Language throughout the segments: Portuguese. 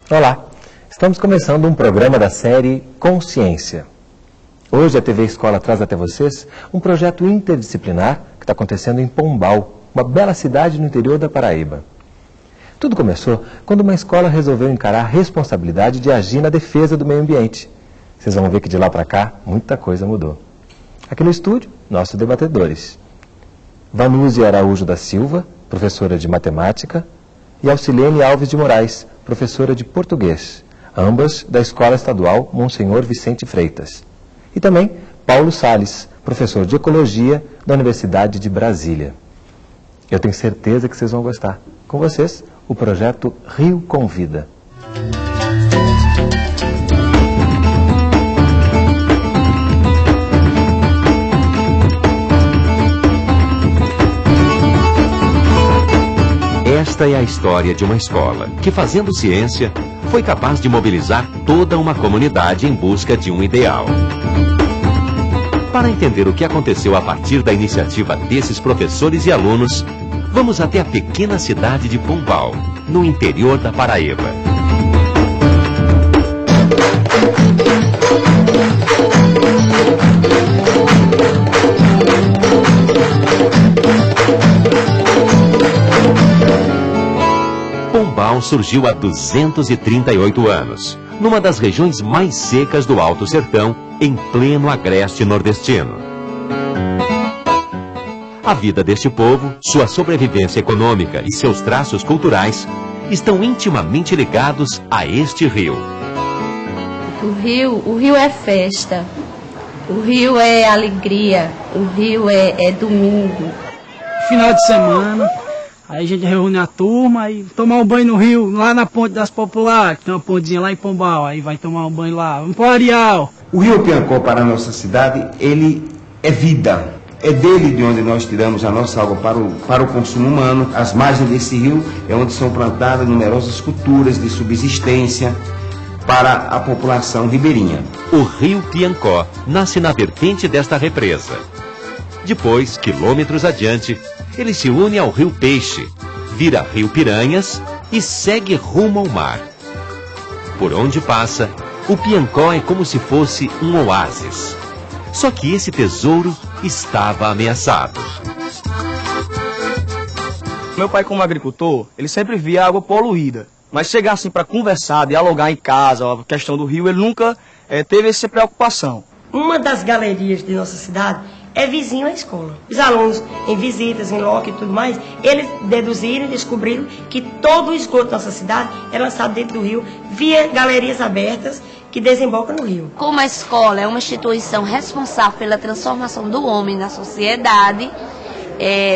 Olá, estamos começando um programa da série Consciência. Hoje a TV Escola traz até vocês um projeto interdisciplinar que está acontecendo em Pombal, uma bela cidade no interior da Paraíba. Tudo começou quando uma escola resolveu encarar a responsabilidade de agir na defesa do meio ambiente. Vocês vão ver que de lá para cá muita coisa mudou. Aqui no estúdio, nossos debatedores. Vanúzia Araújo da Silva, professora de matemática, e Alcilene Alves de Moraes, professora de português, ambas da Escola Estadual Monsenhor Vicente Freitas. E também Paulo Salles, professor de ecologia da Universidade de Brasília. Eu tenho certeza que vocês vão gostar. Com vocês, o projeto Rio Convida. Esta é a história de uma escola que, fazendo ciência, foi capaz de mobilizar toda uma comunidade em busca de um ideal. Para entender o que aconteceu a partir da iniciativa desses professores e alunos, vamos até a pequena cidade de Pombal, no interior da Paraíba. Pombal surgiu há 238 anos, numa das regiões mais secas do Alto Sertão, em pleno agreste nordestino. A vida deste povo, sua sobrevivência econômica e seus traços culturais estão intimamente ligados a este rio. O rio é festa, o rio é alegria, o rio é domingo. Final de semana, aí a gente reúne a turma e tomar um banho no rio, lá na Ponte das Populares, que tem uma pontezinha lá em Pombal, aí vai tomar um banho lá, vamos pro Areal. O Rio Piancó para a nossa cidade, ele é vida. É dele de onde nós tiramos a nossa água para o consumo humano. As margens desse rio é onde são plantadas numerosas culturas de subsistência para a população ribeirinha. O Rio Piancó nasce na vertente desta represa. Depois, quilômetros adiante, ele se une ao Rio Peixe, vira Rio Piranhas e segue rumo ao mar. Por onde passa, o Piancó é como se fosse um oásis. Só que esse tesouro estava ameaçado. Meu pai, como agricultor, ele sempre via a água poluída. Mas chegar assim para conversar, dialogar em casa, a questão do rio, ele nunca teve essa preocupação. Uma das galerias de nossa cidade é vizinho à escola. Os alunos, em visitas, em loco e tudo mais, eles deduziram e descobriram que todo o esgoto da nossa cidade é lançado dentro do rio via galerias abertas que desembocam no rio. Como a escola é uma instituição responsável pela transformação do homem na sociedade,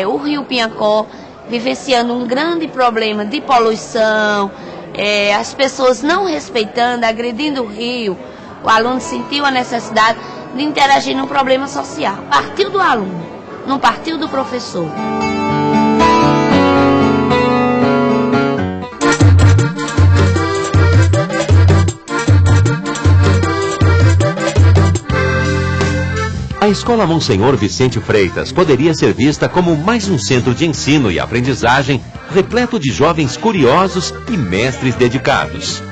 o Rio Piancó vivenciando um grande problema de poluição, as pessoas não respeitando, agredindo o rio, o aluno sentiu a necessidade de interagir num problema social. Partiu do aluno, não partiu do professor. A Escola Monsenhor Vicente Freitas poderia ser vista como mais um centro de ensino e aprendizagem repleto de jovens curiosos e mestres dedicados.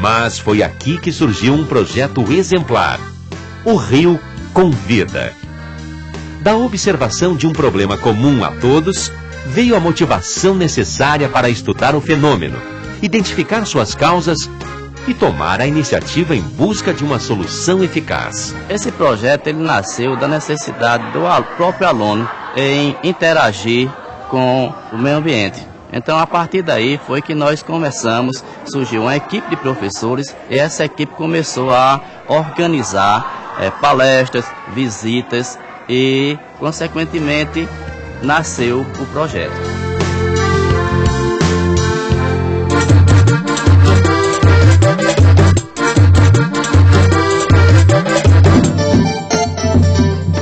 Mas foi aqui que surgiu um projeto exemplar. O Rio Convida. Da observação de um problema comum a todos, veio a motivação necessária para estudar o fenômeno, identificar suas causas e tomar a iniciativa em busca de uma solução eficaz. Esse projeto ele nasceu da necessidade do próprio aluno em interagir com o meio ambiente. Então, a partir daí foi que nós começamos, surgiu uma equipe de professores e essa equipe começou a organizar palestras, visitas e, consequentemente, nasceu o projeto.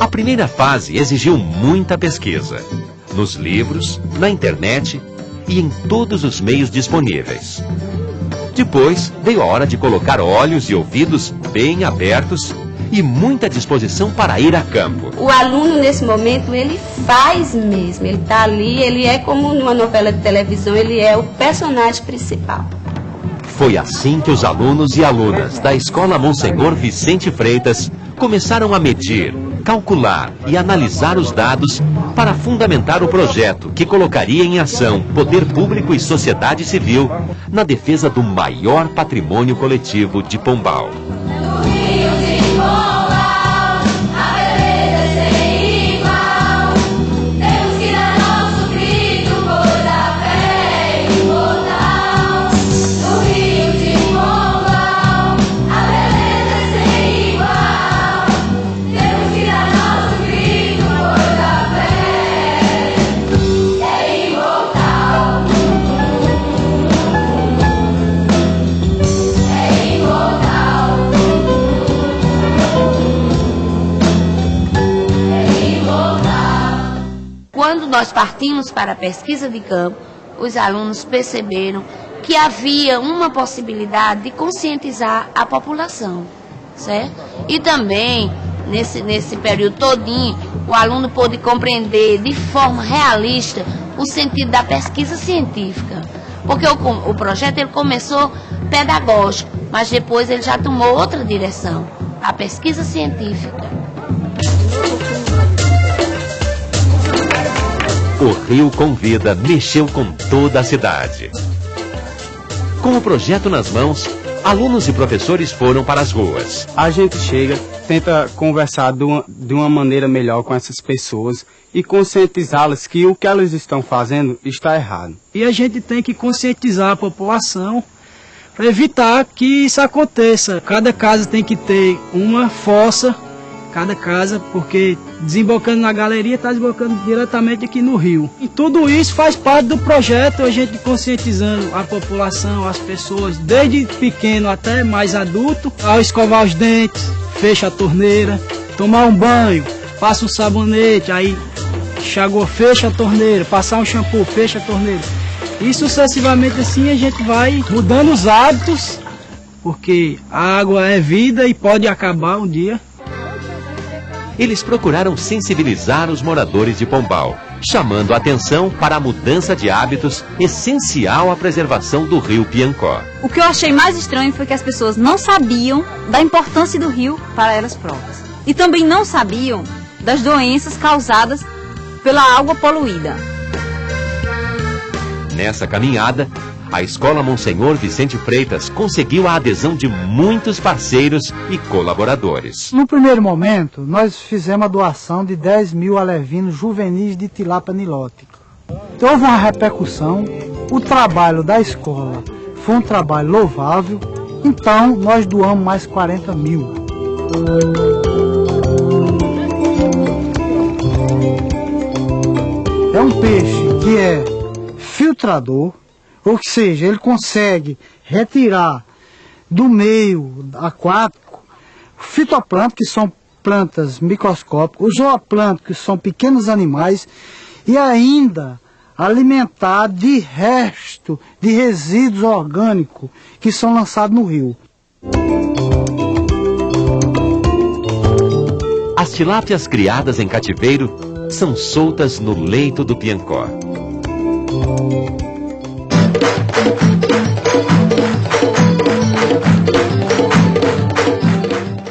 A primeira fase exigiu muita pesquisa, nos livros, na internet e em todos os meios disponíveis. Depois veio a hora de colocar olhos e ouvidos bem abertos e muita disposição para ir a campo. O aluno, nesse momento, ele faz mesmo. Ele está ali, ele é como numa novela de televisão, ele é o personagem principal. Foi assim que os alunos e alunas da Escola Monsenhor Vicente Freitas começaram a medir, calcular e analisar os dados para fundamentar o projeto que colocaria em ação poder público e sociedade civil na defesa do maior patrimônio coletivo de Pombal. Quando nós partimos para a pesquisa de campo, os alunos perceberam que havia uma possibilidade de conscientizar a população, certo? E também, nesse período todinho, o aluno pôde compreender de forma realista o sentido da pesquisa científica. Porque o projeto ele começou pedagógico, mas depois ele já tomou outra direção, a pesquisa científica. O Rio Convida mexeu com toda a cidade. Com o projeto nas mãos, alunos e professores foram para as ruas. A gente chega, tenta conversar de uma maneira melhor com essas pessoas e conscientizá-las que o que elas estão fazendo está errado. E a gente tem que conscientizar a população para evitar que isso aconteça. Cada casa tem que ter uma fossa, cada casa, porque desembocando na galeria está desembocando diretamente aqui no rio. E tudo isso faz parte do projeto, a gente conscientizando a população, as pessoas, desde pequeno até mais adulto, ao escovar os dentes, fecha a torneira, tomar um banho, passa um sabonete, aí enxagou, fecha a torneira, passar um shampoo, fecha a torneira. E sucessivamente assim a gente vai mudando os hábitos, porque a água é vida e pode acabar um dia. Eles procuraram sensibilizar os moradores de Pombal, chamando a atenção para a mudança de hábitos essencial à preservação do rio Piancó. O que eu achei mais estranho foi que as pessoas não sabiam da importância do rio para elas próprias. E também não sabiam das doenças causadas pela água poluída. Nessa caminhada, a Escola Monsenhor Vicente Freitas conseguiu a adesão de muitos parceiros e colaboradores. No primeiro momento, nós fizemos a doação de 10 mil alevinos juvenis de tilápia nilótica. Houve uma repercussão, o trabalho da escola foi um trabalho louvável, então nós doamos mais 40 mil. É um peixe que é filtrador, ou seja, ele consegue retirar do meio aquático fitoplâncton, que são plantas microscópicas, os zooplâncton, que são pequenos animais, e ainda alimentar de resto de resíduos orgânicos que são lançados no rio. As tilápias criadas em cativeiro são soltas no leito do Piancó.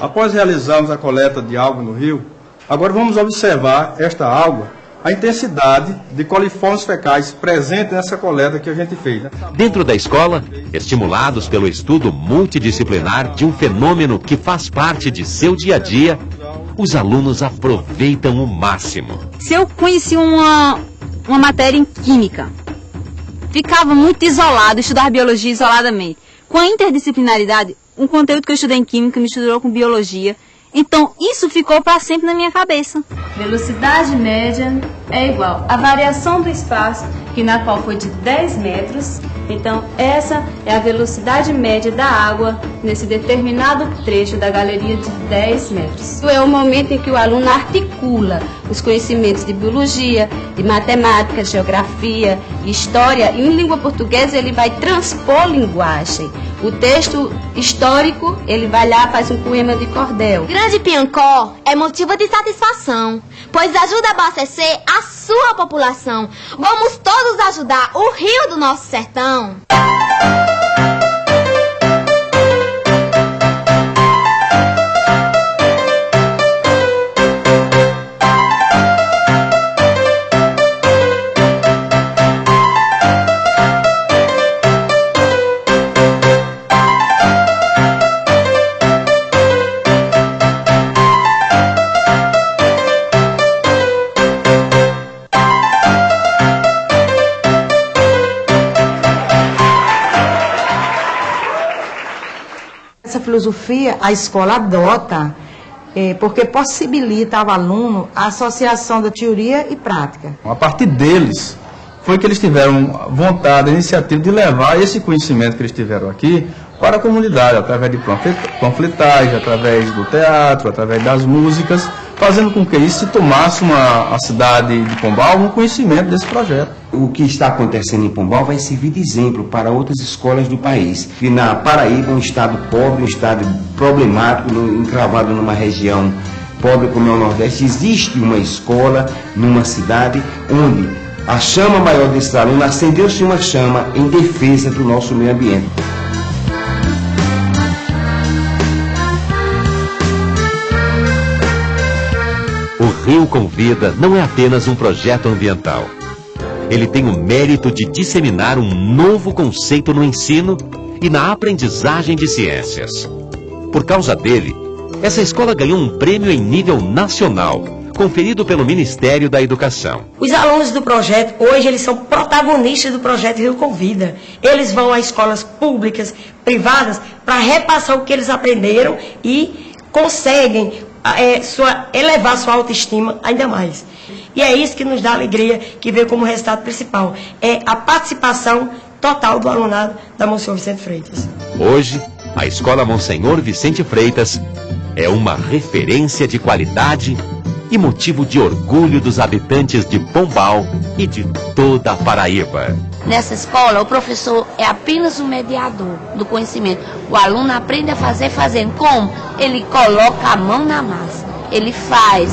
Após realizarmos a coleta de água no rio, agora vamos observar esta água, a intensidade de coliformes fecais presente nessa coleta que a gente fez. Dentro da escola, estimulados pelo estudo multidisciplinar de um fenômeno que faz parte de seu dia a dia, os alunos aproveitam o máximo. Se eu conheci uma matéria em química, ficava muito isolado, estudar biologia isoladamente. Com a interdisciplinaridade, um conteúdo que eu estudei em química misturou com biologia, então isso ficou para sempre na minha cabeça. Velocidade média é igual à variação do espaço, que na qual foi de 10 metros. Então essa é a velocidade média da água nesse determinado trecho da galeria de 10 metros. É o momento em que o aluno articula os conhecimentos de biologia, de matemática, geografia, história, e em língua portuguesa ele vai transpor linguagem. O texto histórico, ele vai lá e faz um poema de cordel. Grande Piancó é motivo de satisfação, pois ajuda a abastecer a sua população. Vamos todos ajudar o rio do nosso sertão. filosofia a escola adota, porque possibilita ao aluno a associação da teoria e prática. A partir deles, foi que eles tiveram vontade, a iniciativa de levar esse conhecimento que eles tiveram aqui para a comunidade, através de panfletagem, através do teatro, através das músicas, fazendo com que isso se tomasse a cidade de Pombal um conhecimento desse projeto. O que está acontecendo em Pombal vai servir de exemplo para outras escolas do país. E na Paraíba, um estado pobre, um estado problemático, encravado numa região pobre como é o Nordeste, existe uma escola numa cidade onde a chama maior desses alunos acendeu-se uma chama em defesa do nosso meio ambiente. O Rio com Vida não é apenas um projeto ambiental. Ele tem o mérito de disseminar um novo conceito no ensino e na aprendizagem de ciências. Por causa dele, essa escola ganhou um prêmio em nível nacional, conferido pelo Ministério da Educação. Os alunos do projeto, hoje, eles são protagonistas do projeto Rio com Vida. Eles vão a escolas públicas, privadas, para repassar o que eles aprenderam e conseguem elevar sua autoestima ainda mais. E é isso que nos dá alegria, que veio como resultado principal. É a participação total do alunado da Monsenhor Vicente Freitas. Hoje, a Escola Monsenhor Vicente Freitas é uma referência de qualidade e motivo de orgulho dos habitantes de Pombal e de toda a Paraíba. Nessa escola, o professor é apenas um mediador do conhecimento. O aluno aprende a fazer fazendo. Como? Ele coloca a mão na massa. Ele faz.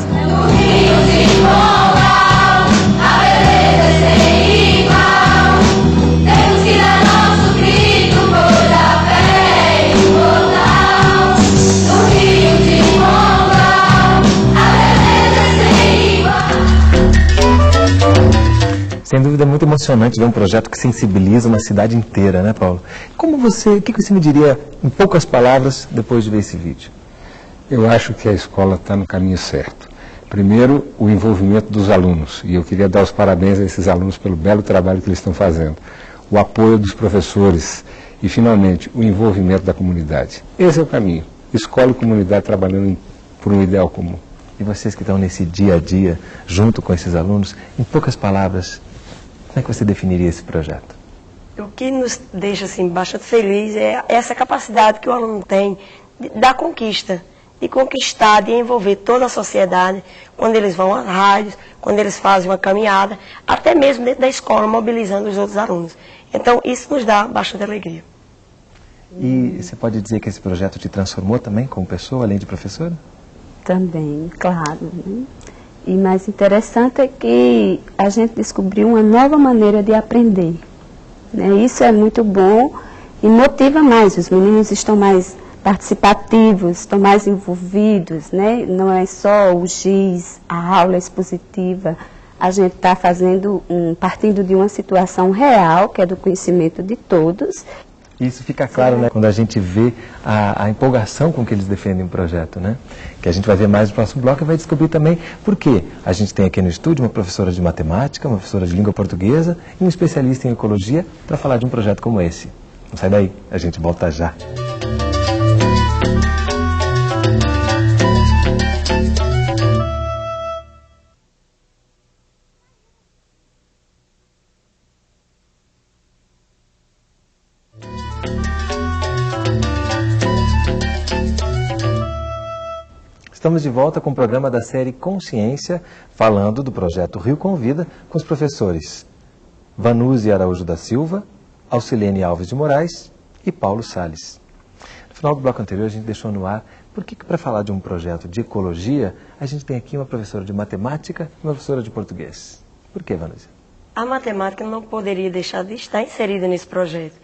Sem dúvida é muito emocionante ver um projeto que sensibiliza uma cidade inteira, né, Paulo? O que você me diria, em poucas palavras, depois de ver esse vídeo? Eu acho que a escola está no caminho certo. Primeiro, o envolvimento dos alunos, e eu queria dar os parabéns a esses alunos pelo belo trabalho que eles estão fazendo. O apoio dos professores e, finalmente, o envolvimento da comunidade. Esse é o caminho. Escola e comunidade trabalhando por um ideal comum. E vocês que estão nesse dia a dia, junto com esses alunos, em poucas palavras, como é que você definiria esse projeto? O que nos deixa assim, bastante feliz é essa capacidade que o aluno tem da conquista, de conquistar, de envolver toda a sociedade, quando eles vão às rádios, quando eles fazem uma caminhada, até mesmo dentro da escola, mobilizando os outros alunos. Então, isso nos dá bastante alegria. E você pode dizer que esse projeto te transformou também como pessoa, além de professora? Também, claro. Né? E mais interessante é que a gente descobriu uma nova maneira de aprender. Né? Isso é muito bom e motiva mais. Os meninos estão mais participativos, estão mais envolvidos, né? Não é só o giz, a aula expositiva. A gente está fazendo partindo de uma situação real, que é do conhecimento de todos. Isso fica claro, né, quando a gente vê a empolgação com que eles defendem o projeto, né? Que a gente vai ver mais no próximo bloco e vai descobrir também por quê. A gente tem aqui no estúdio uma professora de matemática, uma professora de língua portuguesa e um especialista em ecologia para falar de um projeto como esse. Não sai daí, a gente volta já. Estamos de volta com o programa da série Consciência, falando do projeto Rio Convida, com os professores Vanúzia Araújo da Silva, Alcilene Alves de Moraes e Paulo Salles. No final do bloco anterior, a gente deixou no ar por que para falar de um projeto de ecologia, a gente tem aqui uma professora de matemática e uma professora de português. Por que, Vanúzia? A matemática não poderia deixar de estar inserida nesse projeto,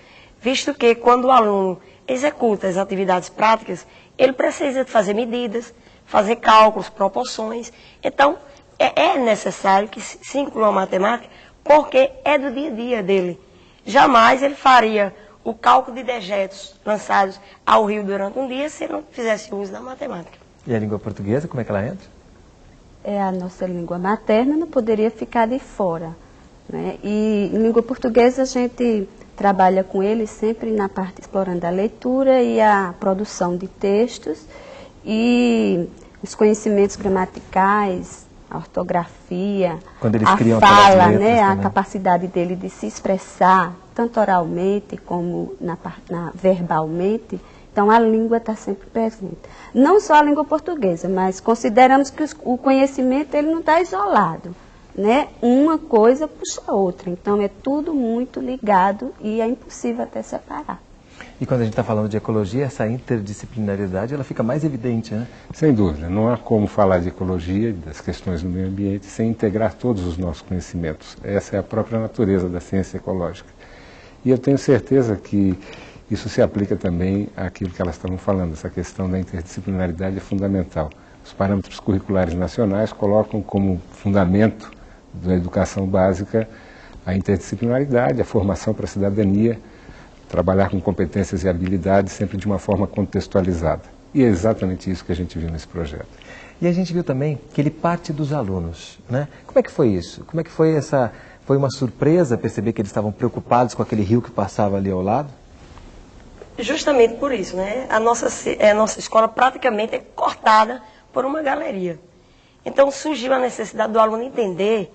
visto que quando o aluno executa as atividades práticas, ele precisa de fazer medidas, fazer cálculos, proporções. Então, é necessário que se inclua a matemática, porque é do dia a dia dele. Jamais ele faria o cálculo de dejetos lançados ao rio durante um dia se ele não fizesse uso da matemática. E a língua portuguesa, como é que ela entra? É a nossa língua materna, não poderia ficar de fora. Né? E em língua portuguesa a gente trabalha com ele sempre na parte explorando a leitura e a produção de textos e os conhecimentos gramaticais, a ortografia, a fala, né, a capacidade dele de se expressar, tanto oralmente como verbalmente. Então, a língua está sempre presente. Não só a língua portuguesa, mas consideramos que o conhecimento ele não está isolado, né? Uma coisa puxa a outra. Então, é tudo muito ligado e é impossível até separar. E quando a gente está falando de ecologia, essa interdisciplinaridade ela fica mais evidente, né? Sem dúvida. Não há como falar de ecologia, das questões do meio ambiente, sem integrar todos os nossos conhecimentos. Essa é a própria natureza da ciência ecológica. E eu tenho certeza que isso se aplica também àquilo que elas estavam falando, essa questão da interdisciplinaridade é fundamental. Os parâmetros curriculares nacionais colocam como fundamento da educação básica a interdisciplinaridade, a formação para a cidadania, trabalhar com competências e habilidades sempre de uma forma contextualizada. E é exatamente isso que a gente viu nesse projeto. E a gente viu também que ele parte dos alunos, né? Como é que foi isso? Como é que foi essa... Foi uma surpresa perceber que eles estavam preocupados com aquele rio que passava ali ao lado? Justamente por isso, né? A nossa escola praticamente é cortada por uma galeria. Então surgiu a necessidade do aluno entender,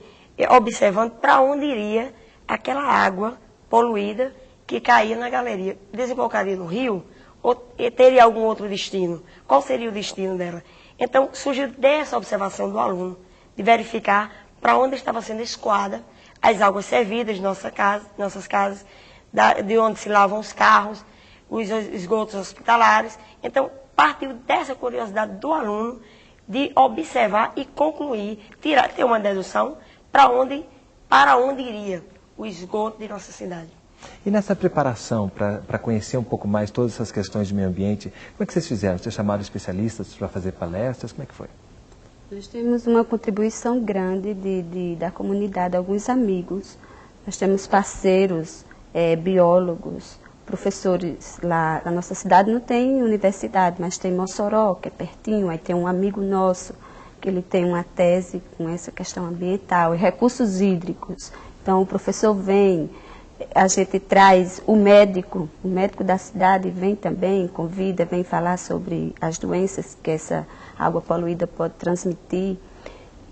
observando para onde iria aquela água poluída que caía na galeria. Desembocaria no rio ou teria algum outro destino? Qual seria o destino dela? Então surgiu dessa observação do aluno, de verificar para onde estava sendo escoada as águas servidas de nossas casas, de onde se lavam os carros, os esgotos hospitalares. Então, partiu dessa curiosidade do aluno de observar e concluir, ter uma dedução para onde iria o esgoto de nossa cidade. E nessa preparação para conhecer um pouco mais todas essas questões de meio ambiente, como é que vocês fizeram? Vocês chamaram especialistas para fazer palestras? Como é que foi? Nós temos uma contribuição grande da comunidade, alguns amigos. Nós temos parceiros, biólogos, professores lá na nossa cidade. Não tem universidade, mas tem Mossoró, que é pertinho. Aí tem um amigo nosso, que ele tem uma tese com essa questão ambiental e recursos hídricos. Então o professor vem, a gente traz o médico da cidade vem também, convida, vem falar sobre as doenças que essa água poluída pode transmitir.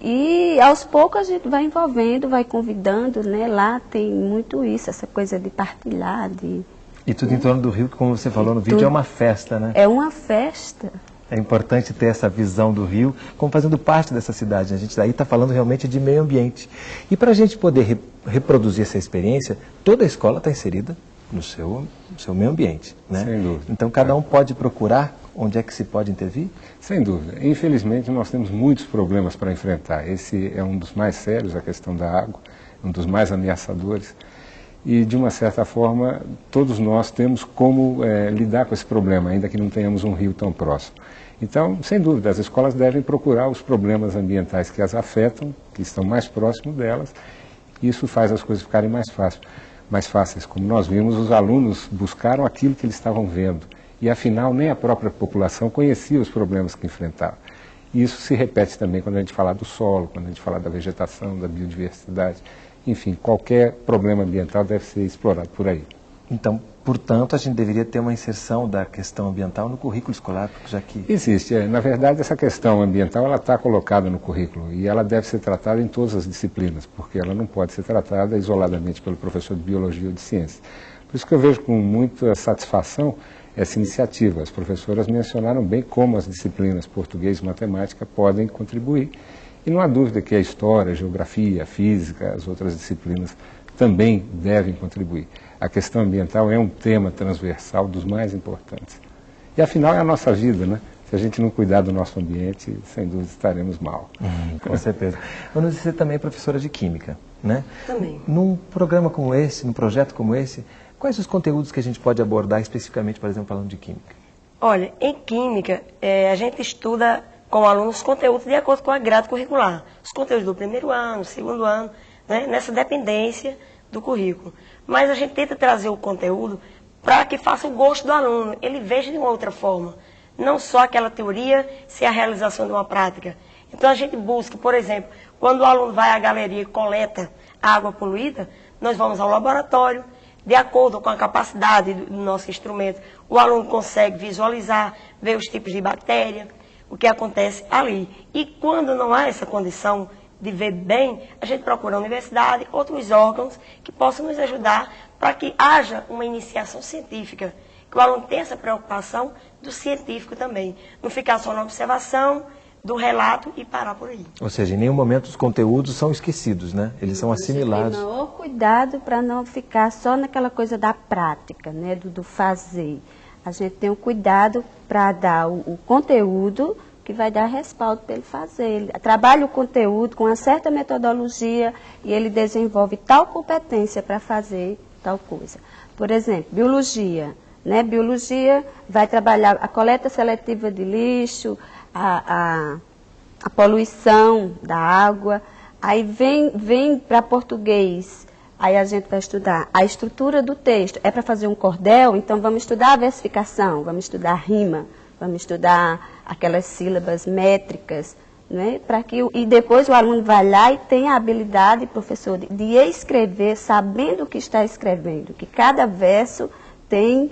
E aos poucos a gente vai envolvendo, vai convidando, né? Lá tem muito isso, essa coisa de partilhar, E tudo em torno do rio, que como você falou no vídeo, é uma festa, né? É uma festa. É importante ter essa visão do rio como fazendo parte dessa cidade. A gente daí está falando realmente de meio ambiente. E para a gente poder reproduzir essa experiência, toda a escola está inserida no seu meio ambiente, né? Sem dúvida. Então cada um pode procurar onde é que se pode intervir? Sem dúvida. Infelizmente nós temos muitos problemas para enfrentar. Esse é um dos mais sérios, a questão da água, um dos mais ameaçadores. E, de uma certa forma, todos nós temos como lidar com esse problema, ainda que não tenhamos um rio tão próximo. Então, sem dúvida, as escolas devem procurar os problemas ambientais que as afetam, que estão mais próximos delas. Isso faz as coisas ficarem mais fáceis. Como nós vimos, os alunos buscaram aquilo que eles estavam vendo. E, afinal, nem a própria população conhecia os problemas que enfrentava. E isso se repete também quando a gente fala do solo, quando a gente fala da vegetação, da biodiversidade. Enfim, qualquer problema ambiental deve ser explorado por aí. Então, portanto, a gente deveria ter uma inserção da questão ambiental no currículo escolar, já que... Existe. Na verdade, essa questão ambiental ela está colocada no currículo e ela deve ser tratada em todas as disciplinas, porque ela não pode ser tratada isoladamente pelo professor de biologia ou de ciência. Por isso que eu vejo com muita satisfação essa iniciativa. As professoras mencionaram bem como as disciplinas português e matemática podem contribuir. E não há dúvida que a história, a geografia, a física, as outras disciplinas também devem contribuir. A questão ambiental é um tema transversal dos mais importantes. E afinal é a nossa vida, né? Se a gente não cuidar do nosso ambiente, sem dúvida estaremos mal. Com certeza. Ana, você também é professora de Química, né? Também. Num programa como esse, num projeto como esse, quais os conteúdos que a gente pode abordar especificamente, por exemplo, falando de Química? Olha, em Química, a gente estuda com alunos conteúdos de acordo com a grade curricular. Os conteúdos do primeiro ano, segundo ano, né, nessa dependência do currículo. Mas a gente tenta trazer o conteúdo para que faça o gosto do aluno, ele veja de uma outra forma. Não só aquela teoria, se a realização de uma prática. Então a gente busca, por exemplo, quando o aluno vai à galeria e coleta a água poluída, nós vamos ao laboratório, De acordo com a capacidade do nosso instrumento, o aluno consegue visualizar, ver os tipos de bactéria, o que acontece ali. E quando não há essa condição de ver bem, a gente procura a universidade, outros órgãos que possam nos ajudar para que haja uma iniciação científica, que o aluno tenha essa preocupação do científico também, não ficar só na observação, do relato e parar por aí. Ou seja, em nenhum momento os conteúdos são esquecidos, né? Eles são assimilados. Tem maior cuidado para não ficar só naquela coisa da prática, né, do fazer. A gente tem um cuidado para dar o conteúdo que vai dar respaldo para ele fazer. Ele trabalha o conteúdo com uma certa metodologia e ele desenvolve tal competência para fazer tal coisa. Por exemplo, biologia. Né? Biologia vai trabalhar a coleta seletiva de lixo, a poluição da água. Aí vem para português, aí a gente vai estudar a estrutura do texto. É para fazer um cordel, então vamos estudar a versificação, vamos estudar a rima, vamos estudar aquelas sílabas métricas, né? E depois o aluno vai lá e tem a habilidade, professor, de escrever sabendo o que está escrevendo, que cada verso tem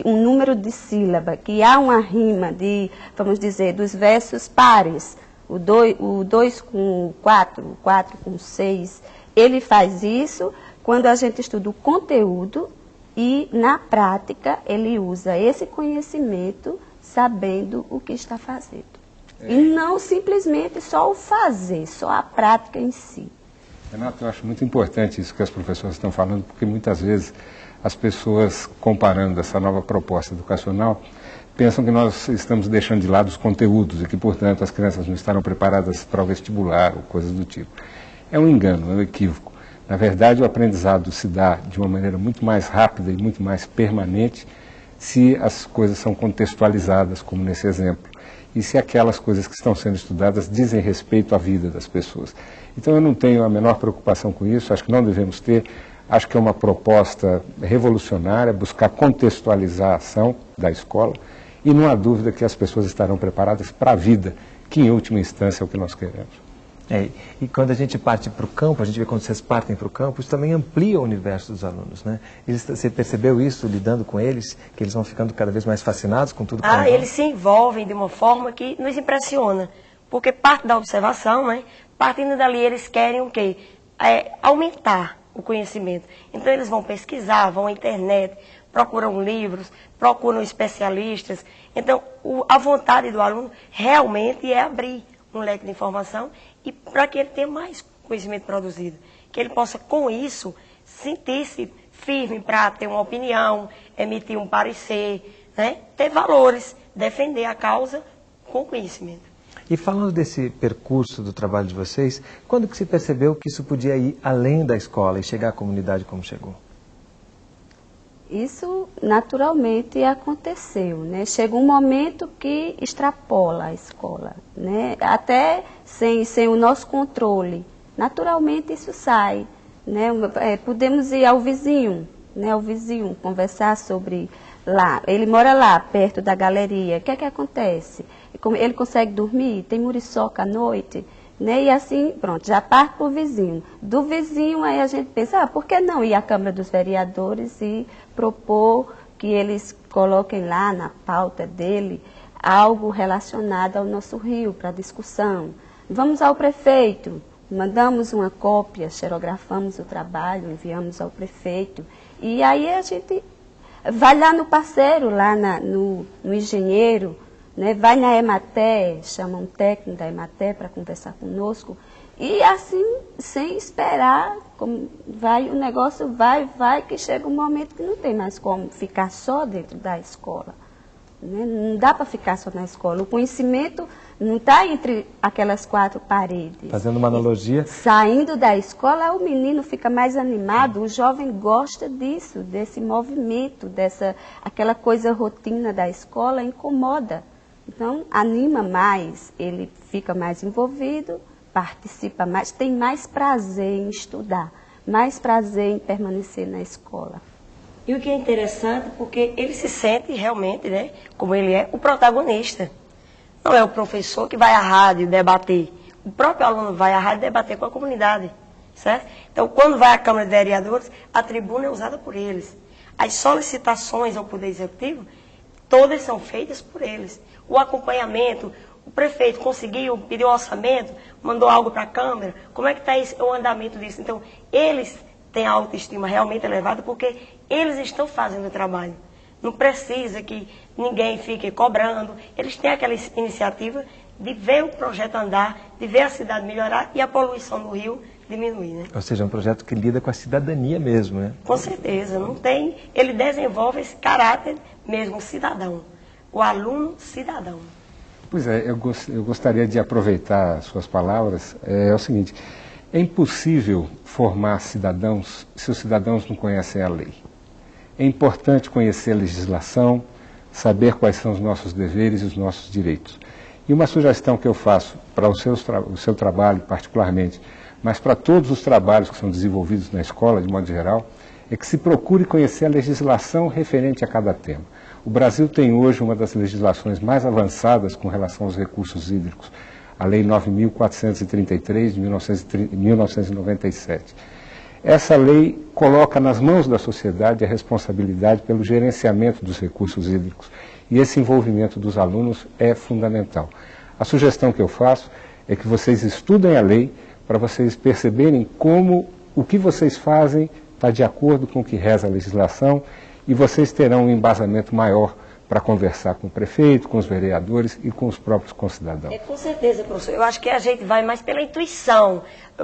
um número de sílaba, que há uma rima de, vamos dizer, dos versos pares, o 2 com 4, o 4 com 6. Ele faz isso quando a gente estuda o conteúdo e, na prática, ele usa esse conhecimento sabendo o que está fazendo. E não simplesmente só o fazer, só a prática em si. Renato, eu acho muito importante isso que as professoras estão falando, porque muitas vezes as pessoas, comparando essa nova proposta educacional, pensam que nós estamos deixando de lado os conteúdos e que, portanto, as crianças não estarão preparadas para o vestibular ou coisas do tipo. É um engano, é um equívoco. Na verdade, o aprendizado se dá de uma maneira muito mais rápida e muito mais permanente se as coisas são contextualizadas, como nesse exemplo, e se aquelas coisas que estão sendo estudadas dizem respeito à vida das pessoas. Então, eu não tenho a menor preocupação com isso, acho que não devemos ter. Acho que é uma proposta revolucionária, buscar contextualizar a ação da escola e não há dúvida que as pessoas estarão preparadas para a vida, que em última instância é o que nós queremos. E quando a gente parte para o campo, a gente vê quando vocês partem para o campo, isso também amplia o universo dos alunos, né? Você percebeu isso lidando com eles, que eles vão ficando cada vez mais fascinados com tudo que estão eles se envolvem de uma forma que nos impressiona, porque parte da observação, né? Partindo dali eles querem o quê? Aumentar o conhecimento. Então eles vão pesquisar, vão à internet, procuram livros, procuram especialistas. Então a vontade do aluno realmente é abrir um leque de informação e para que ele tenha mais conhecimento produzido. Que ele possa, com isso, sentir-se firme para ter uma opinião, emitir um parecer, né? Ter valores, defender a causa com conhecimento. E falando desse percurso do trabalho de vocês, quando que se percebeu que isso podia ir além da escola e chegar à comunidade como chegou? Isso naturalmente aconteceu, né? Chega um momento que extrapola a escola, né? Até sem o nosso controle. Naturalmente isso sai, né? Podemos ir ao vizinho, né? Ao vizinho, conversar sobre lá. Ele mora lá, perto da galeria. O que é que acontece? Ele consegue dormir? Tem muriçoca à noite? Né? E assim, pronto, já parte para o vizinho. Do vizinho, aí a gente pensa, por que não ir à Câmara dos Vereadores e propor que eles coloquem lá na pauta dele algo relacionado ao nosso rio, para discussão. Vamos ao prefeito, mandamos uma cópia, xerografamos o trabalho, enviamos ao prefeito. E aí a gente vai lá no parceiro, lá no engenheiro, né? Vai na Emater, chama um técnico da Emater para conversar conosco. E assim, sem esperar, o negócio vai, que chega um momento que não tem mais como ficar só dentro da escola. Né? Não dá para ficar só na escola. O conhecimento não está entre aquelas quatro paredes. Fazendo uma analogia. Saindo da escola, o menino fica mais animado, o jovem gosta disso, desse movimento, aquela coisa rotina da escola incomoda. Então, anima mais, ele fica mais envolvido, participa mais, tem mais prazer em estudar, mais prazer em permanecer na escola. E o que é interessante, porque ele se sente realmente, né, como ele é, o protagonista. Não é o professor que vai à rádio debater. O próprio aluno vai à rádio debater com a comunidade. certo? Então, quando vai à Câmara de Vereadores, a tribuna é usada por eles. As solicitações ao Poder Executivo, todas são feitas por eles. O acompanhamento, o prefeito conseguiu, pediu orçamento, mandou algo para a Câmara, como é que está o andamento disso? Então, eles têm a autoestima realmente elevada porque eles estão fazendo o trabalho. Não precisa que ninguém fique cobrando. Eles têm aquela iniciativa de ver o projeto andar, de ver a cidade melhorar e a poluição do rio diminuir, né? Ou seja, é um projeto que lida com a cidadania mesmo, né? Com certeza, não tem... Ele desenvolve esse caráter mesmo, cidadão. O aluno cidadão. Pois é, eu gostaria de aproveitar suas palavras. É o seguinte, é impossível formar cidadãos se os cidadãos não conhecem a lei. É importante conhecer a legislação, saber quais são os nossos deveres e os nossos direitos. E uma sugestão que eu faço para o seu trabalho particularmente, mas para todos os trabalhos que são desenvolvidos na escola, de modo geral, é que se procure conhecer a legislação referente a cada tema. O Brasil tem hoje uma das legislações mais avançadas com relação aos recursos hídricos, a Lei 9.433 de 1997. Essa lei coloca nas mãos da sociedade a responsabilidade pelo gerenciamento dos recursos hídricos e esse envolvimento dos alunos é fundamental. A sugestão que eu faço é que vocês estudem a lei para vocês perceberem como o que vocês fazem está de acordo com o que reza a legislação e vocês terão um embasamento maior para conversar com o prefeito, com os vereadores e com os próprios concidadãos. Com certeza, professor. Eu acho que a gente vai mais pela intuição.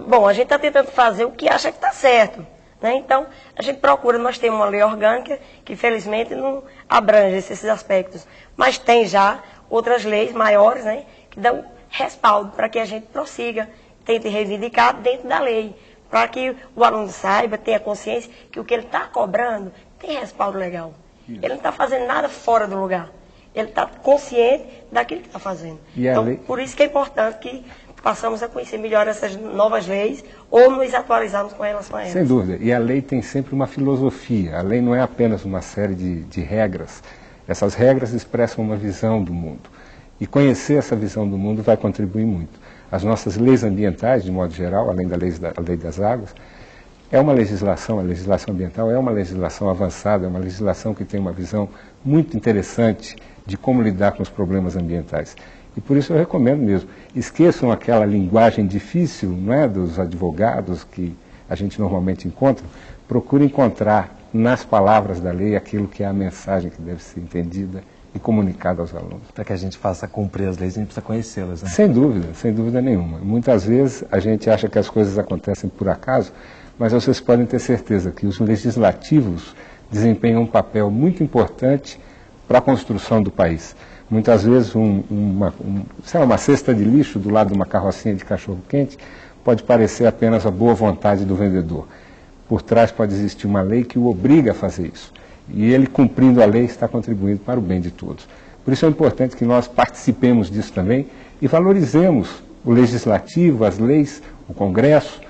Bom, a gente está tentando fazer o que acha que está certo, né? Então, a gente procura, nós temos uma lei orgânica que, felizmente, não abrange esses aspectos. Mas tem já outras leis maiores, né, que dão respaldo para que a gente prossiga, tente reivindicar dentro da lei, para que o aluno saiba, tenha consciência que o que ele está cobrando tem respaldo legal. Ele não está fazendo nada fora do lugar. Ele está consciente daquilo que está fazendo. Então, por isso que é importante que passamos a conhecer melhor essas novas leis ou nos atualizarmos com relação a elas. Sem dúvida. E a lei tem sempre uma filosofia. A lei não é apenas uma série de regras. Essas regras expressam uma visão do mundo. E conhecer essa visão do mundo vai contribuir muito. As nossas leis ambientais, de modo geral, além da lei das águas, é uma legislação, a legislação ambiental é uma legislação avançada, é uma legislação que tem uma visão muito interessante de como lidar com os problemas ambientais. E por isso eu recomendo mesmo, esqueçam aquela linguagem difícil, não é, dos advogados que a gente normalmente encontra, procure encontrar nas palavras da lei aquilo que é a mensagem que deve ser entendida e comunicada aos alunos. Para que a gente faça cumprir as leis, a gente precisa conhecê-las, né? Sem dúvida nenhuma. Muitas vezes a gente acha que as coisas acontecem por acaso, mas vocês podem ter certeza que os legislativos desempenham um papel muito importante para a construção do país. Muitas vezes uma cesta de lixo do lado de uma carrocinha de cachorro-quente pode parecer apenas a boa vontade do vendedor. Por trás pode existir uma lei que o obriga a fazer isso. E ele, cumprindo a lei, está contribuindo para o bem de todos. Por isso é importante que nós participemos disso também e valorizemos o legislativo, as leis, o Congresso,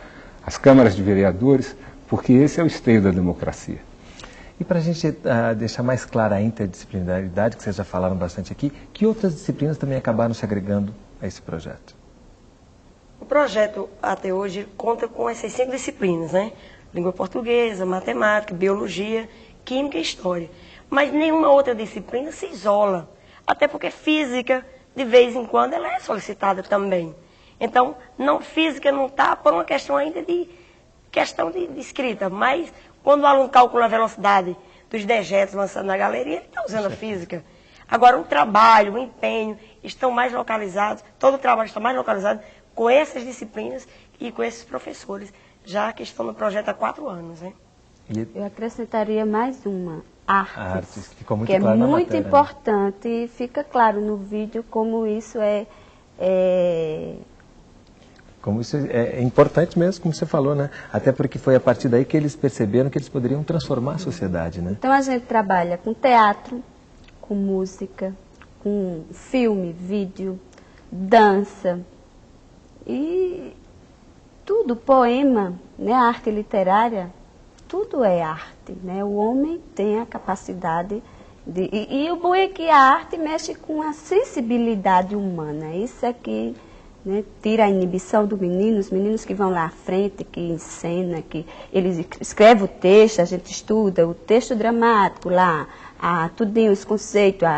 as câmaras de vereadores, porque esse é o esteio da democracia. E para a gente deixar mais clara a interdisciplinaridade, que vocês já falaram bastante aqui, que outras disciplinas também acabaram se agregando a esse projeto? O projeto, até hoje, conta com essas 5 disciplinas, né? Língua portuguesa, matemática, biologia, química e história. Mas nenhuma outra disciplina se isola. Até porque física, de vez em quando, ela é solicitada também. Então, física não está por uma questão ainda de escrita, mas quando o aluno calcula a velocidade dos dejetos lançados na galeria, ele está usando a física. Agora, o trabalho, o empenho, estão mais localizados, todo o trabalho está mais localizado com essas disciplinas e com esses professores, já que estão no projeto há 4 anos, né? Eu acrescentaria mais uma, artes, ficou muito que é claro na muito matéria, importante, né? E fica claro no vídeo como isso Como isso é importante mesmo, como você falou, né? Até porque foi a partir daí que eles perceberam que eles poderiam transformar a sociedade, né? Então a gente trabalha com teatro, com música, com filme, vídeo, dança e tudo, poema, né? A arte literária, tudo é arte, né? O homem tem a capacidade de... E o bom é que a arte mexe com a sensibilidade humana, isso é que né? Tira a inibição do menino, os meninos que vão lá à frente, que encenam, que eles escrevem o texto, a gente estuda o texto dramático lá, tudinho, os conceitos,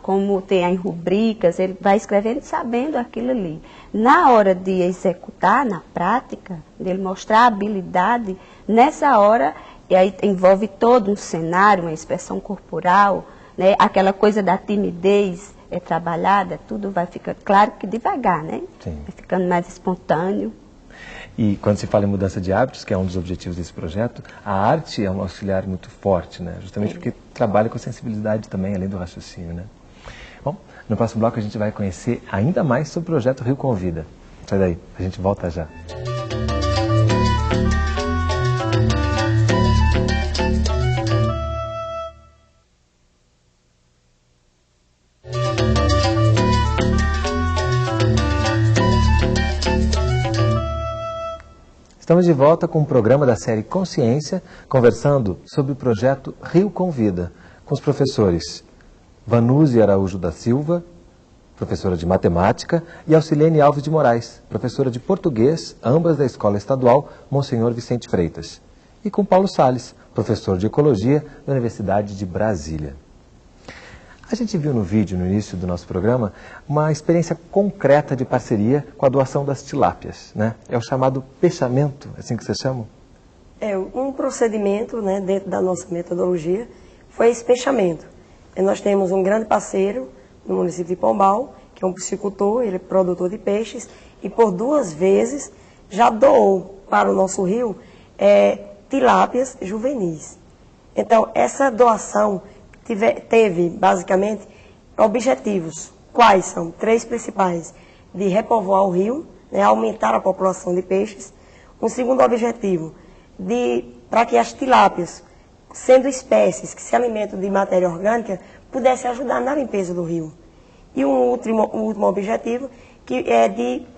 como tem em rubricas, ele vai escrevendo sabendo aquilo ali. Na hora de executar, na prática, dele mostrar a habilidade, nessa hora, e aí envolve todo um cenário, uma expressão corporal, né? Aquela coisa da timidez é trabalhada, tudo vai ficar, claro que devagar, né? Sim. Vai ficando mais espontâneo. E quando se fala em mudança de hábitos, que é um dos objetivos desse projeto, a arte é um auxiliar muito forte, né? Justamente porque trabalha com a sensibilidade também, além do raciocínio, né? Bom, no próximo bloco a gente vai conhecer ainda mais sobre o projeto Rio Convida. Sai daí, a gente volta já. Estamos de volta com o programa da série Consciência, conversando sobre o projeto Rio Convida, com os professores Vanúzia Araújo da Silva, professora de Matemática, e Alcilene Alves de Moraes, professora de Português, ambas da Escola Estadual Monsenhor Vicente Freitas. E com Paulo Salles, professor de Ecologia da Universidade de Brasília. A gente viu no vídeo, no início do nosso programa, uma experiência concreta de parceria com a doação das tilápias, né? É o chamado peixamento, assim que vocês chamam? É, um procedimento, né, dentro da nossa metodologia foi esse peixamento. Nós temos um grande parceiro no município de Pombal, que é um piscicultor, ele é produtor de peixes, e por 2 vezes já doou para o nosso rio tilápias juvenis. Então, essa doação teve, basicamente, objetivos. Quais são? 3 principais. De repovoar o rio, né, aumentar a população de peixes. Um segundo objetivo, para que as tilápias, sendo espécies que se alimentam de matéria orgânica, pudessem ajudar na limpeza do rio. E um último objetivo, que é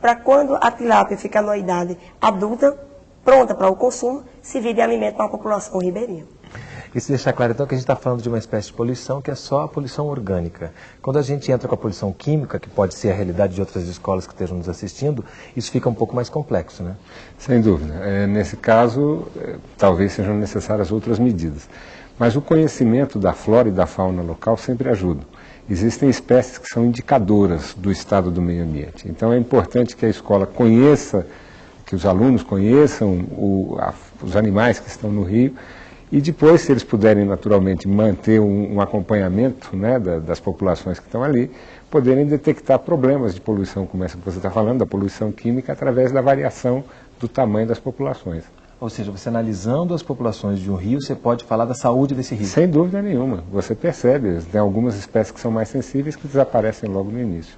para quando a tilápia ficar na idade adulta, pronta para o consumo, servir de alimento para a população ribeirinha. E se deixar claro, então, que a gente está falando de uma espécie de poluição que é só a poluição orgânica. Quando a gente entra com a poluição química, que pode ser a realidade de outras escolas que estejam nos assistindo, isso fica um pouco mais complexo, né? Sem dúvida. Nesse caso, talvez sejam necessárias outras medidas. Mas o conhecimento da flora e da fauna local sempre ajuda. Existem espécies que são indicadoras do estado do meio ambiente. Então é importante que a escola conheça, que os alunos conheçam os animais que estão no rio, e depois, se eles puderem naturalmente manter um acompanhamento, né, das populações que estão ali, poderem detectar problemas de poluição, como essa que você está falando, da poluição química, através da variação do tamanho das populações. Ou seja, você analisando as populações de um rio, você pode falar da saúde desse rio. Sem dúvida nenhuma. Você percebe, tem algumas espécies que são mais sensíveis que desaparecem logo no início.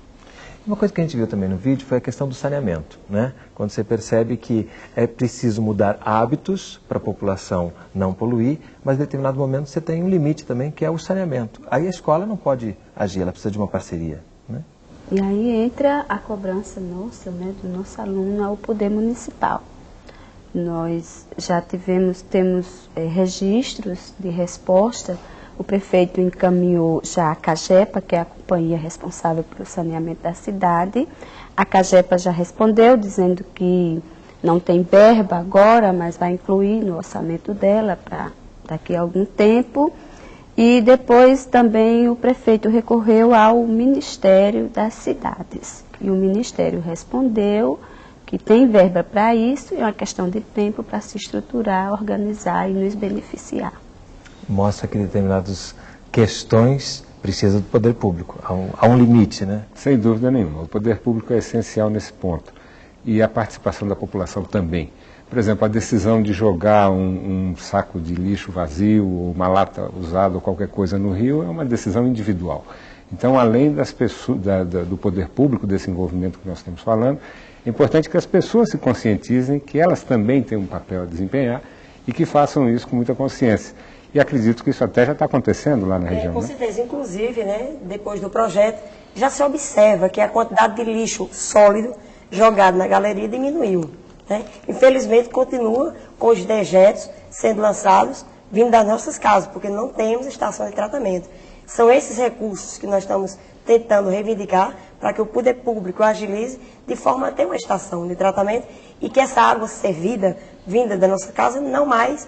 Uma coisa que a gente viu também no vídeo foi a questão do saneamento, né? Quando você percebe que é preciso mudar hábitos para a população não poluir, mas em determinado momento você tem um limite também, que é o saneamento. Aí a escola não pode agir, ela precisa de uma parceria, né? E aí entra a cobrança nossa, né, do nosso aluno ao poder municipal. Nós já temos registros de resposta. O prefeito encaminhou já a CAGEPA, que é a companhia responsável pelo saneamento da cidade. A CAGEPA já respondeu, dizendo que não tem verba agora, mas vai incluir no orçamento dela para daqui a algum tempo. E depois também o prefeito recorreu ao Ministério das Cidades. E o Ministério respondeu que tem verba para isso, e é uma questão de tempo para se estruturar, organizar e nos beneficiar. Mostra que determinadas questões precisam do poder público. Há um limite, né? Sem dúvida nenhuma. O poder público é essencial nesse ponto. E a participação da população também. Por exemplo, a decisão de jogar um saco de lixo vazio, ou uma lata usada, ou qualquer coisa no rio, é uma decisão individual. Então, além das pessoas, do poder público, desse envolvimento que nós estamos falando, é importante que as pessoas se conscientizem que elas também têm um papel a desempenhar e que façam isso com muita consciência. E acredito que isso até já está acontecendo lá na região. Com certeza. Inclusive, né, depois do projeto, já se observa que a quantidade de lixo sólido jogado na galeria diminuiu, né? Infelizmente, continua com os dejetos sendo lançados vindo das nossas casas, porque não temos estação de tratamento. São esses recursos que nós estamos tentando reivindicar para que o poder público agilize de forma a ter uma estação de tratamento e que essa água servida, vinda da nossa casa, não mais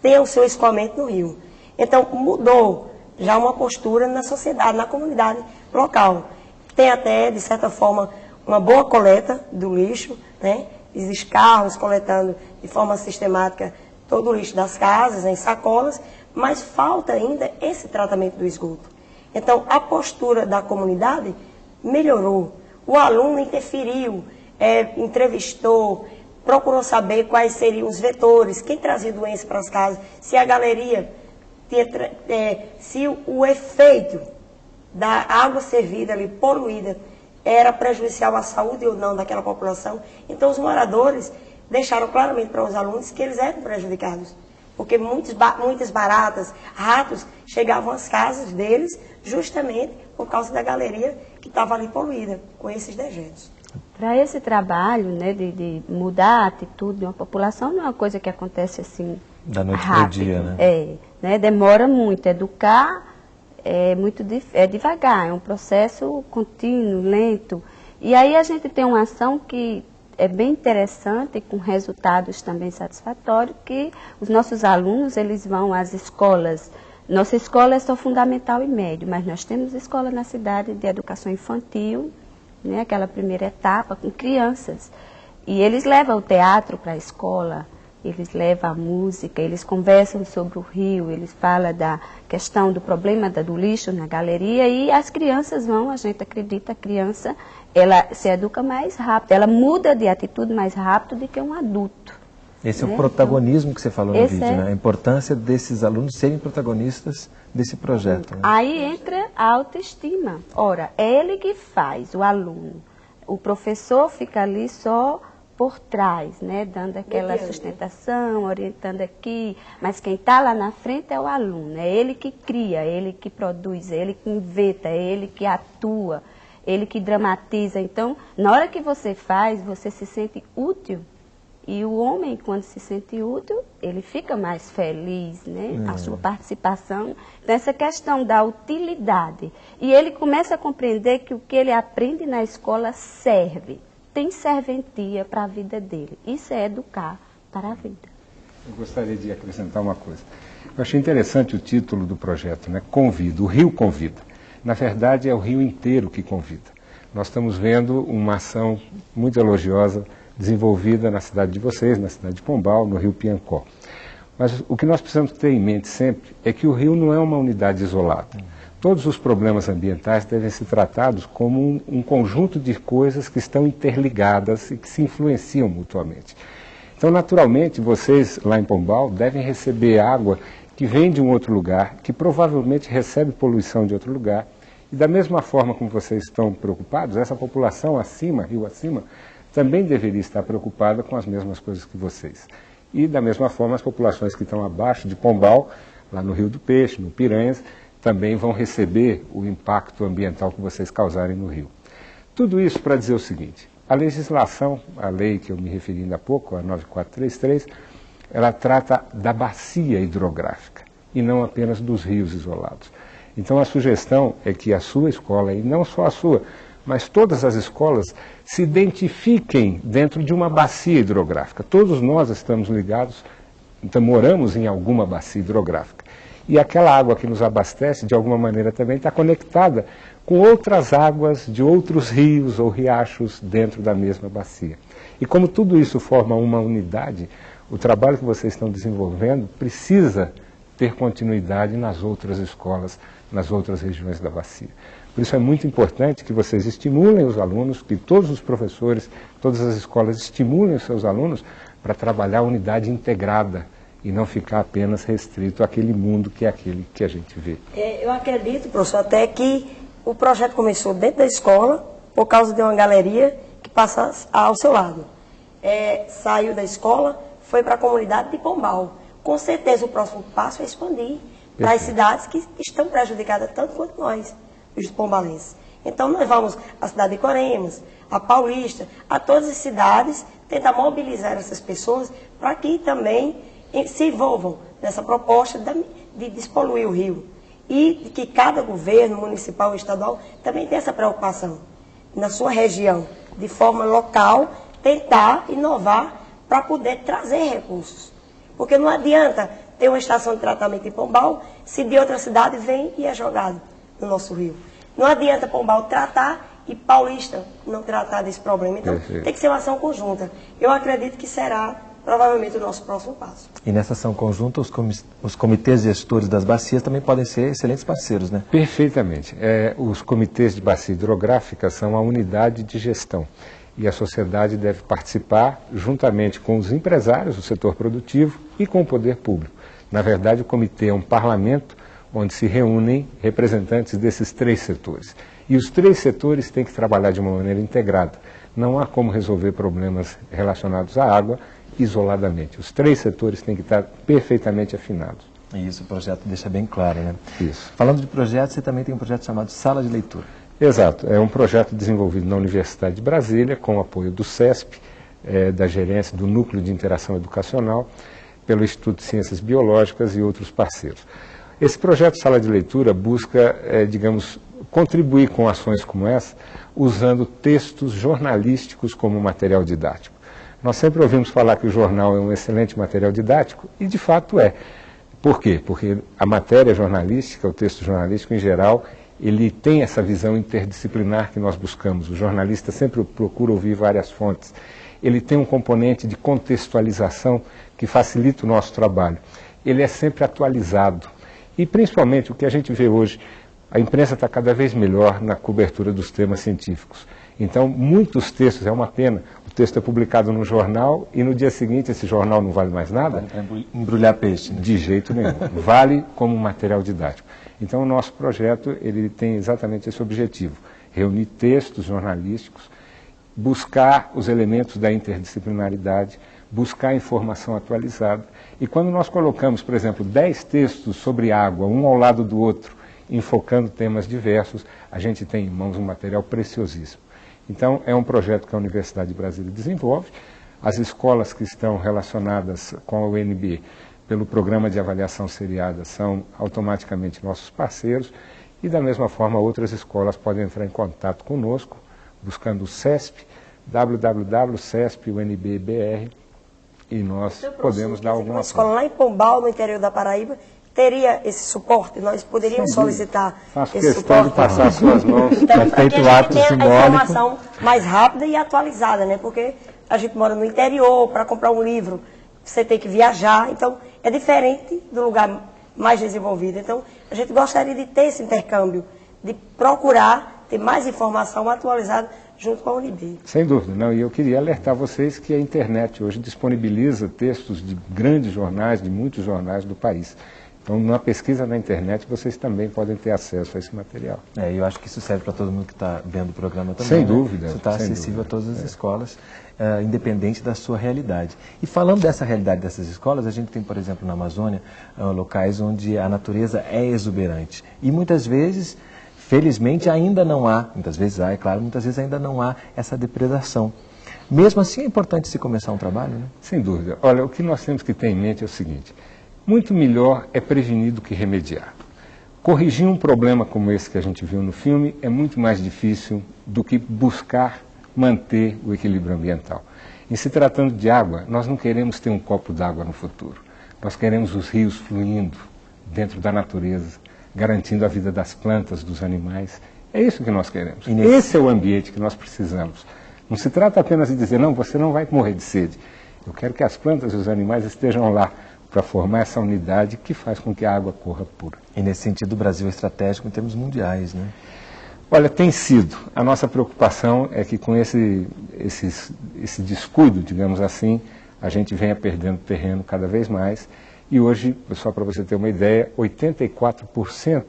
tenha o seu escoamento no rio. Então, mudou já uma postura na sociedade, na comunidade local. Tem até, de certa forma, uma boa coleta do lixo, né? Existem carros coletando de forma sistemática todo o lixo das casas, em sacolas, mas falta ainda esse tratamento do esgoto. Então, a postura da comunidade melhorou. O aluno interferiu, entrevistou, procurou saber quais seriam os vetores, quem trazia doença para as casas, se a galeria, se o efeito da água servida ali, poluída, era prejudicial à saúde ou não daquela população. Então, os moradores deixaram claramente para os alunos que eles eram prejudicados, porque muitas baratas, ratos, chegavam às casas deles justamente por causa da galeria que estava ali poluída com esses dejetos. Para esse trabalho, né, de mudar a atitude de uma população, não é uma coisa que acontece assim da noite rápido. Para o dia, né? Né, demora muito. Educar é devagar, é um processo contínuo, lento. E aí a gente tem uma ação que é bem interessante, com resultados também satisfatórios, que os nossos alunos, eles vão às escolas. Nossa escola é só fundamental e médio, mas nós temos escola na cidade de educação infantil, né, aquela primeira etapa, com crianças. E eles levam o teatro para a escola, eles levam a música, eles conversam sobre o rio, eles falam da questão do problema do lixo na galeria, e as crianças vão, a gente acredita, a criança, ela se educa mais rápido, ela muda de atitude mais rápido do que um adulto. Esse é o protagonismo que você falou no vídeo, né? A importância desses alunos serem protagonistas desse projeto. Né? Aí entra a autoestima. Ora, é ele que faz, o aluno. O professor fica ali só por trás, né? Dando aquela sustentação, orientando aqui. Mas quem está lá na frente é o aluno. É ele que cria, é ele que produz, é ele que inventa, é ele que atua, ele que dramatiza. Então, na hora que você faz, você se sente útil. E o homem, quando se sente útil, ele fica mais feliz, né? A sua participação. Então, essa questão da utilidade. E ele começa a compreender que o que ele aprende na escola serve. Tem serventia para a vida dele. Isso é educar para a vida. Eu gostaria de acrescentar uma coisa. Eu achei interessante o título do projeto, né? Convida, o rio convida. Na verdade, é o rio inteiro que convida. Nós estamos vendo uma ação muito elogiosa desenvolvida na cidade de vocês, na cidade de Pombal, no rio Piancó. Mas o que nós precisamos ter em mente sempre é que o rio não é uma unidade isolada. Todos os problemas ambientais devem ser tratados como um conjunto de coisas que estão interligadas e que se influenciam mutuamente. Então, naturalmente, vocês lá em Pombal devem receber água que vem de um outro lugar, que provavelmente recebe poluição de outro lugar. E da mesma forma como vocês estão preocupados, essa população acima, rio acima, também deveria estar preocupada com as mesmas coisas que vocês. E, da mesma forma, as populações que estão abaixo de Pombal, lá no Rio do Peixe, no Piranhas, também vão receber o impacto ambiental que vocês causarem no rio. Tudo isso para dizer o seguinte: a legislação, a lei que eu me referi ainda há pouco, a 9433, ela trata da bacia hidrográfica e não apenas dos rios isolados. Então, a sugestão é que a sua escola, e não só a sua, mas todas as escolas se identifiquem dentro de uma bacia hidrográfica. Todos nós estamos ligados, então moramos em alguma bacia hidrográfica. E aquela água que nos abastece, de alguma maneira também, está conectada com outras águas de outros rios ou riachos dentro da mesma bacia. E como tudo isso forma uma unidade, o trabalho que vocês estão desenvolvendo precisa ter continuidade nas outras escolas, nas outras regiões da bacia. Por isso é muito importante que vocês estimulem os alunos, que todos os professores, todas as escolas estimulem os seus alunos para trabalhar a unidade integrada e não ficar apenas restrito àquele mundo que é aquele que a gente vê. Eu acredito, professor, até que o projeto começou dentro da escola por causa de uma galeria que passa ao seu lado. Saiu da escola, foi para a comunidade de Pombal. Com certeza o próximo passo é expandir para as cidades que estão prejudicadas tanto quanto nós, os pombalenses. Então nós vamos à cidade de Coremas, a Paulista, a todas as cidades, tentar mobilizar essas pessoas para que também se envolvam nessa proposta de despoluir o rio. E que cada governo, municipal ou estadual, também tem essa preocupação na sua região, de forma local, tentar inovar para poder trazer recursos. Porque não adianta ter uma estação de tratamento em Pombal se de outra cidade vem e é jogado no nosso rio. Não adianta Pombal tratar e Paulista não tratar desse problema. Então, tem que ser uma ação conjunta. Eu acredito que será, provavelmente, o nosso próximo passo. E nessa ação conjunta, os comitês gestores das bacias também podem ser excelentes parceiros, né? Perfeitamente. Os comitês de bacia hidrográfica são a unidade de gestão. E a sociedade deve participar juntamente com os empresários do setor produtivo e com o poder público. Na verdade, o comitê é um parlamento onde se reúnem representantes desses 3 setores. E os 3 setores têm que trabalhar de uma maneira integrada. Não há como resolver problemas relacionados à água isoladamente. Os 3 setores têm que estar perfeitamente afinados. E isso o projeto deixa bem claro, né? Isso. Falando de projetos, você também tem um projeto chamado Sala de Leitura. Exato. É um projeto desenvolvido na Universidade de Brasília, com o apoio do CESP, da gerência do Núcleo de Interação Educacional, pelo Instituto de Ciências Biológicas e outros parceiros. Esse projeto Sala de Leitura busca, digamos, contribuir com ações como essa, usando textos jornalísticos como material didático. Nós sempre ouvimos falar que o jornal é um excelente material didático, e de fato é. Por quê? Porque a matéria jornalística, o texto jornalístico em geral, ele tem essa visão interdisciplinar que nós buscamos. O jornalista sempre procura ouvir várias fontes. Ele tem um componente de contextualização que facilita o nosso trabalho. Ele é sempre atualizado. E principalmente o que a gente vê hoje, a imprensa está cada vez melhor na cobertura dos temas científicos. Então, muitos textos, é uma pena, o texto é publicado no jornal e no dia seguinte esse jornal não vale mais nada. Vale para embrulhar peixe, né? De jeito nenhum. Vale como material didático. Então, o nosso projeto ele tem exatamente esse objetivo, reunir textos jornalísticos, buscar os elementos da interdisciplinaridade, buscar informação atualizada. E quando nós colocamos, por exemplo, 10 textos sobre água, um ao lado do outro, enfocando temas diversos, a gente tem em mãos um material preciosíssimo. Então, é um projeto que a Universidade de Brasília desenvolve. As escolas que estão relacionadas com a UNB pelo programa de avaliação seriada são automaticamente nossos parceiros e, da mesma forma, outras escolas podem entrar em contato conosco, buscando o CESP, www.cesp.unb.br, e nós podemos dar alguma forma. Uma escola lá em Pombal, no interior da Paraíba, teria esse suporte? Nós poderíamos solicitar esse suporte? De passar suas mãos. Então, aqui a gente tem a informação mais rápida e atualizada, né? Porque a gente mora no interior, para comprar um livro, você tem que viajar, então é diferente do lugar mais desenvolvido. Então, a gente gostaria de ter esse intercâmbio, de procurar ter mais informação atualizada junto com a UNB. Sem dúvida, não. E eu queria alertar vocês que a internet hoje disponibiliza textos de grandes jornais, de muitos jornais do país. Então, numa pesquisa na internet, vocês também podem ter acesso a esse material. Eu acho que isso serve para todo mundo que está vendo o programa também. Sem dúvida. Isso está acessível a todas as escolas, independente da sua realidade. E falando dessa realidade dessas escolas, a gente tem, por exemplo, na Amazônia, locais onde a natureza é exuberante. E muitas vezes, felizmente, ainda não há, muitas vezes há, é claro, muitas vezes ainda não há essa depredação. Mesmo assim, é importante se começar um trabalho, né? Sem dúvida. Olha, o que nós temos que ter em mente é o seguinte: muito melhor é prevenir do que remediar. Corrigir um problema como esse que a gente viu no filme é muito mais difícil do que buscar manter o equilíbrio ambiental. Em se tratando de água, nós não queremos ter um copo d'água no futuro. Nós queremos os rios fluindo dentro da natureza, garantindo a vida das plantas, dos animais. É isso que nós queremos. Esse é o ambiente que nós precisamos. Não se trata apenas de dizer, não, você não vai morrer de sede. Eu quero que as plantas e os animais estejam lá para formar essa unidade que faz com que a água corra pura. E nesse sentido o Brasil é estratégico em termos mundiais, né? Olha, tem sido. A nossa preocupação é que com esse descuido, digamos assim, a gente venha perdendo terreno cada vez mais. E hoje, só para você ter uma ideia, 84%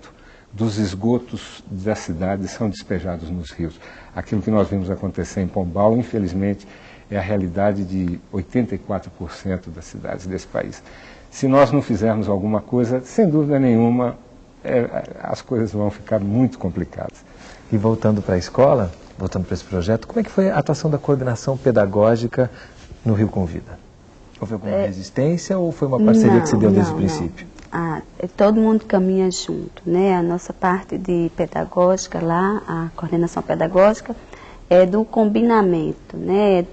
dos esgotos da cidade são despejados nos rios. Aquilo que nós vimos acontecer em Pombal, infelizmente, é a realidade de 84% das cidades desse país. Se nós não fizermos alguma coisa, sem dúvida nenhuma, as coisas vão ficar muito complicadas. E voltando para a escola, voltando para esse projeto, como é que foi a atuação da coordenação pedagógica no Rio Convida? Houve alguma resistência ou foi uma parceria que se deu desde o princípio? todo mundo caminha junto, né? A nossa parte de pedagógica lá, a coordenação pedagógica, é do combinamento, né?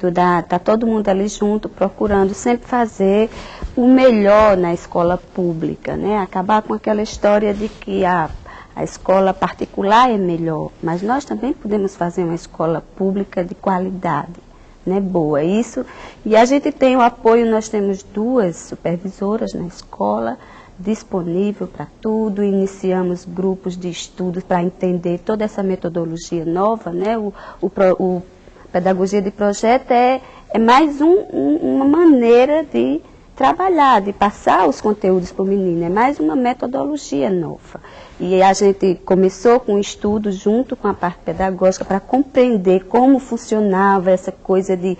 Tá todo mundo ali junto, procurando sempre fazer o melhor na escola pública, né? Acabar com aquela história de que a escola particular é melhor, mas nós também podemos fazer uma escola pública de qualidade, né? Boa. Isso, e a gente tem o apoio, nós temos 2 supervisoras na escola, disponível para tudo, iniciamos grupos de estudos para entender toda essa metodologia nova, né? O pedagogia de projeto é mais uma maneira de trabalhar, de passar os conteúdos para o menino, é mais uma metodologia nova. E a gente começou com estudos junto com a parte pedagógica para compreender como funcionava essa coisa de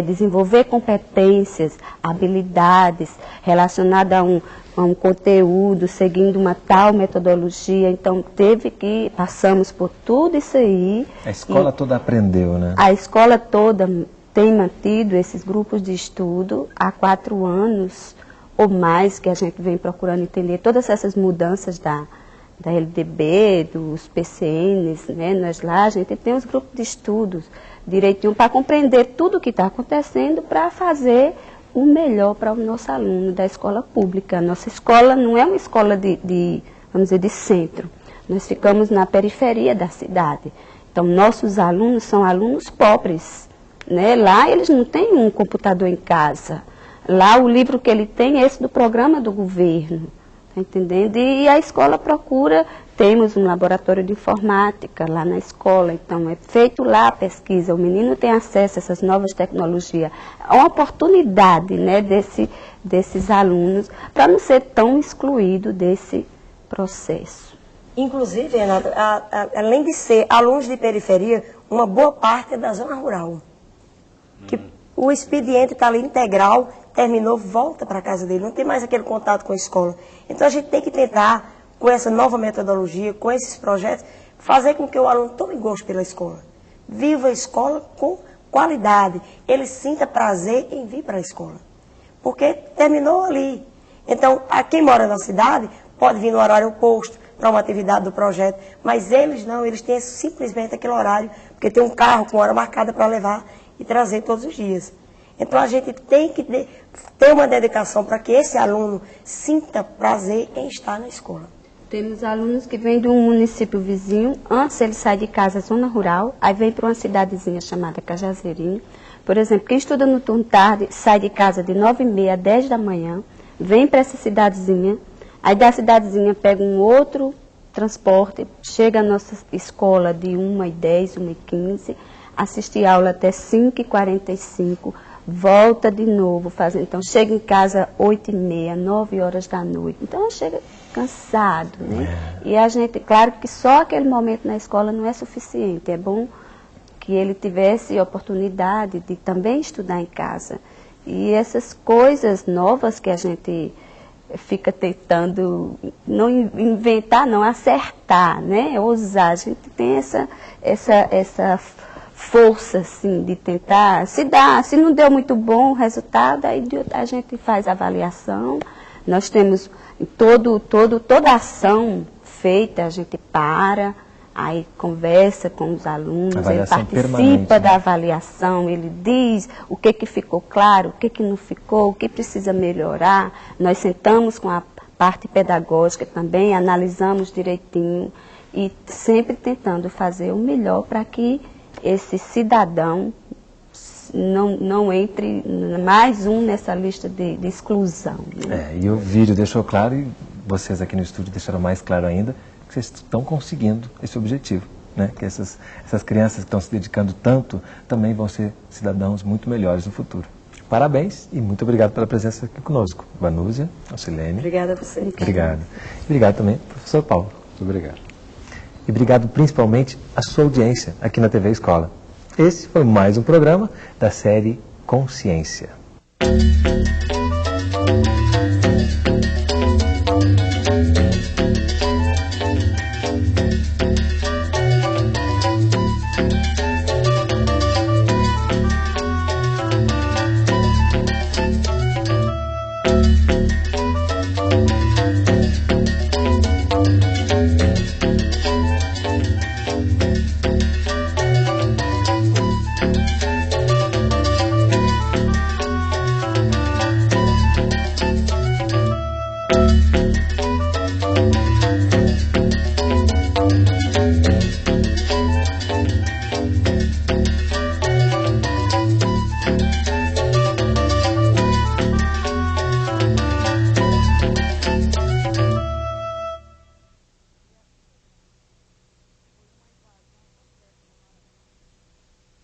desenvolver competências, habilidades relacionadas a um conteúdo, seguindo uma tal metodologia. Então, passamos por tudo isso aí. A escola toda aprendeu, né? A escola toda tem mantido esses grupos de estudo há 4 anos ou mais que a gente vem procurando entender todas essas mudanças da LDB, dos PCNs, né? Nós lá, a gente tem os grupos de estudos direitinho para compreender tudo o que está acontecendo para fazer o melhor para o nosso aluno da escola pública. Nossa escola não é uma escola vamos dizer, de centro. Nós ficamos na periferia da cidade. Então, nossos alunos são alunos pobres, né? Lá eles não têm um computador em casa. Lá o livro que ele tem é esse do programa do governo. Tá entendendo? E a escola procura, temos um laboratório de informática lá na escola, então é feito lá a pesquisa, o menino tem acesso a essas novas tecnologias. É uma oportunidade, né, desses alunos para não ser tão excluído desse processo. Inclusive, Renata, além de ser alunos de periferia, uma boa parte é da zona rural. Que o expediente está ali integral, terminou, volta para a casa dele, não tem mais aquele contato com a escola. Então a gente tem que tentar, com essa nova metodologia, com esses projetos, fazer com que o aluno tome gosto pela escola. Viva a escola com qualidade, ele sinta prazer em vir para a escola. Porque terminou ali. Então, quem mora na cidade pode vir no horário oposto, para uma atividade do projeto, mas eles não, eles têm simplesmente aquele horário, porque tem um carro com hora marcada para levar e trazer todos os dias. Então a gente tem que ter uma dedicação para que esse aluno sinta prazer em estar na escola. Temos alunos que vêm de um município vizinho, antes ele sai de casa, zona rural, aí vem para uma cidadezinha chamada Cajazeirinho. Por exemplo, quem estuda no turno tarde, sai de casa de 9h30 a 10 da manhã, vem para essa cidadezinha, aí da cidadezinha pega um outro transporte, chega à nossa escola de 1h10, 1h15, assiste aula até 5h45, volta de novo, então chega em casa 8h30, 9 horas da noite. Então chega cansado, né? E a gente, claro que só aquele momento na escola não é suficiente, é bom que ele tivesse oportunidade de também estudar em casa. E essas coisas novas que a gente fica tentando não inventar, não acertar, né? Ousar. A gente tem essa força, assim, de tentar, se não deu muito bom o resultado, aí a gente faz a avaliação. Nós temos toda a ação feita, a gente aí conversa com os alunos, ele participa da avaliação, ele diz o que ficou claro, o que não ficou, o que precisa melhorar. Nós sentamos com a parte pedagógica também, analisamos direitinho e sempre tentando fazer o melhor para que esse cidadão não entre mais nessa lista de exclusão. Né? E o vídeo deixou claro, e vocês aqui no estúdio deixaram mais claro ainda, que vocês estão conseguindo esse objetivo, né? Que essas crianças que estão se dedicando tanto também vão ser cidadãos muito melhores no futuro. Parabéns e muito obrigado pela presença aqui conosco. Vanúzia, Alcilene. Obrigada a você. Obrigado. Obrigado também, professor Paulo. Muito obrigado. E obrigado principalmente à sua audiência aqui na TV Escola. Esse foi mais um programa da série Consciência.